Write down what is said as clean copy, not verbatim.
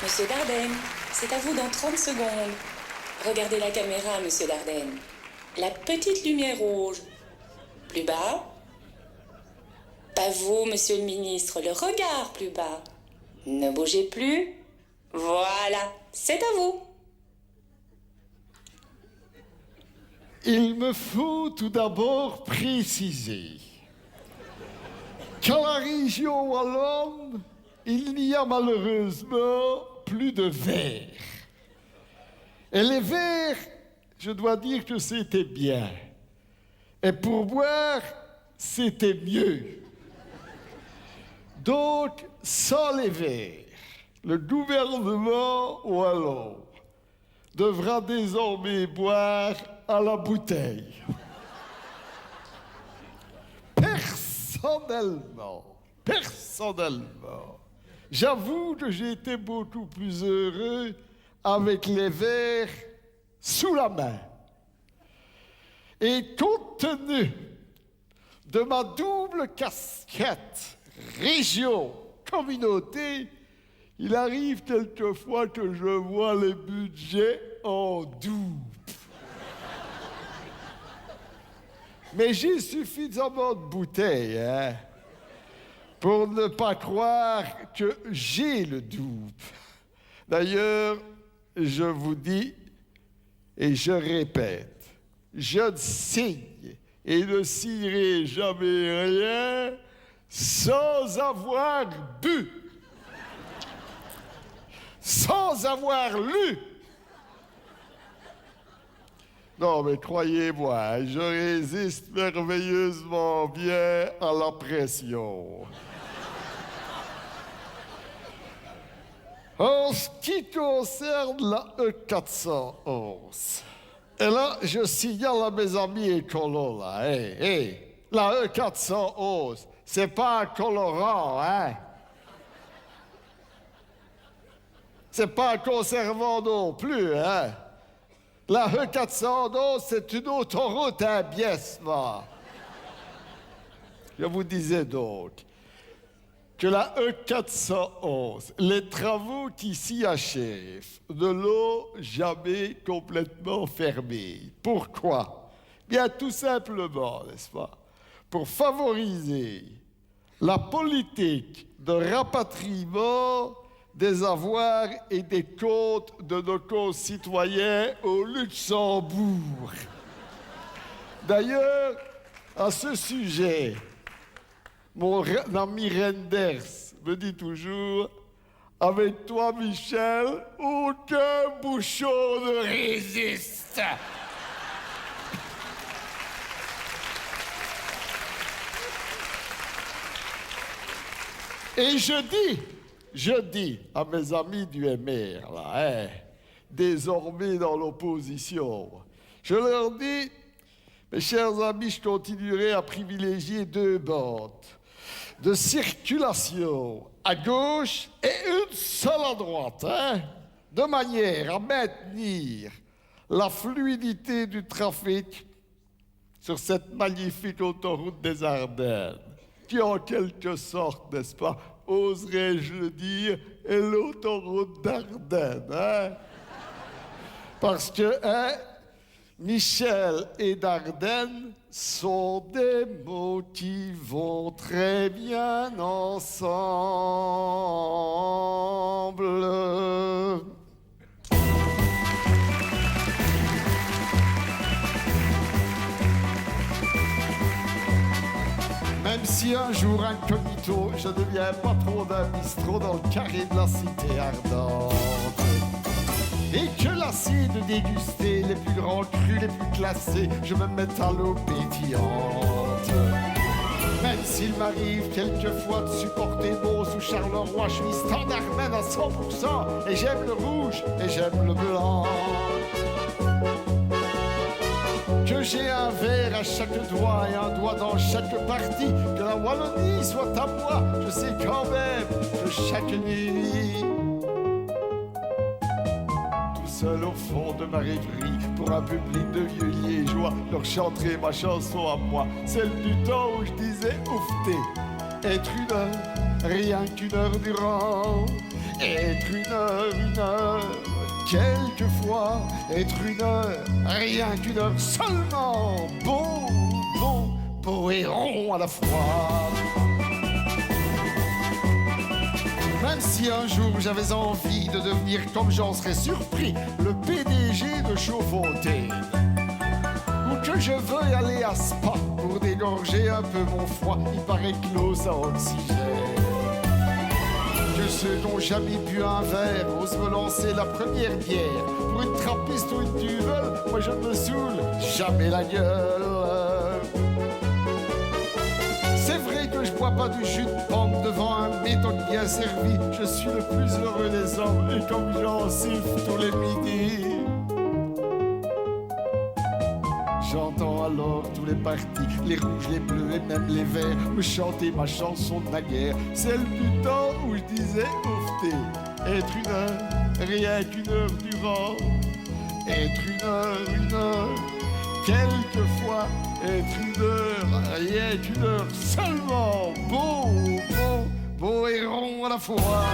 Monsieur Dardenne, c'est à vous dans 30 secondes. Regardez la caméra, monsieur Dardenne. La petite lumière rouge. Plus bas. Pas vous, monsieur le ministre, le regard plus bas. Ne bougez plus. Voilà, c'est à vous. Il me faut tout d'abord préciser qu'en la région wallonne, il n'y a malheureusement plus de verre. Et les verres, je dois dire que c'était bien. Et pour boire, c'était mieux. Donc, sans les verres, le gouvernement wallon devra désormais boire à la bouteille. Personnellement, j'avoue que j'ai été beaucoup plus heureux avec les verres sous la main. Et compte tenu de ma double casquette, région, communauté, il arrive quelquefois que je vois les budgets en double. Mais j'ai suffisamment de bouteilles, pour ne pas croire que j'ai le double. D'ailleurs, je vous dis, et je répète, je ne signe et ne signerai jamais rien sans avoir bu, sans avoir lu. Non, mais croyez-moi, je résiste merveilleusement bien à la pression. En ce qui concerne la E411, et là, je signale à mes amis écolos, là, la E411, c'est pas un colorant, hein? C'est pas un conservant non plus, hein? La E411, c'est une autoroute à Biesma. Je vous disais donc que la E411, les travaux qui s'y achèvent, ne l'ont jamais complètement fermée. Pourquoi? Bien tout simplement, n'est-ce pas? Pour favoriser la politique de rapatriement des avoirs et des comptes de nos concitoyens au Luxembourg. D'ailleurs, à ce sujet, mon ami Renders me dit toujours « Avec toi, Michel, aucun bouchon ne résiste !» Et je dis à mes amis du MR, là, désormais dans l'opposition, je leur dis, mes chers amis, je continuerai à privilégier deux bandes de circulation à gauche et une seule à droite, de manière à maintenir la fluidité du trafic sur cette magnifique autoroute des Ardennes, qui en quelque sorte, n'est-ce pas, oserais-je le dire, est l'autoroute d'Ardennes, Parce que, Michel et Dardenne sont des mots qui vont très bien ensemble. Même si un jour incognito, je deviens patron d'un bistrot dans le carré de la cité ardente. Et que lassie de déguster les plus grands crus, les plus classés, je me mets à l'eau pétillante. Même s'il m'arrive quelquefois de supporter Beauce ou Charleroi, je suis standardman à 100%, et j'aime le rouge et j'aime le blanc. Que j'ai un verre à chaque doigt et un doigt dans chaque partie, que la Wallonie soit à moi, je sais quand même que chaque nuit, seul au fond de ma rêverie, pour un public de vieux liégeois, leur chanterai ma chanson à moi, celle du temps où je disais oufté, être une heure, rien qu'une heure durant, Être une heure, quelquefois, être une heure, rien qu'une heure seulement, beau et rond à la fois. Même si un jour j'avais envie de devenir, comme j'en serais surpris, le PDG de Chauffontaine, ou que je veuille aller à Spa pour dégorger un peu mon foie, il paraît que l'eau ça oxygène. Que ceux qui n'ont jamais bu un verre osent me lancer la première bière. Pour une trappiste ou une duvel, moi je ne me saoule jamais la gueule. C'est vrai que je bois pas du jus de pomme devant un méthode bien servi. Je suis le plus heureux des hommes et comme j'en siffle tous les midis. J'entends alors tous les partis, les rouges, les bleus et même les verts, me chanter ma chanson de naguère, celle du temps où je disais oufté. Être une heure, rien qu'une heure durant. Être une heure, quelquefois. Être une heure, rien qu'une heure seulement. Beau et rond à la fois.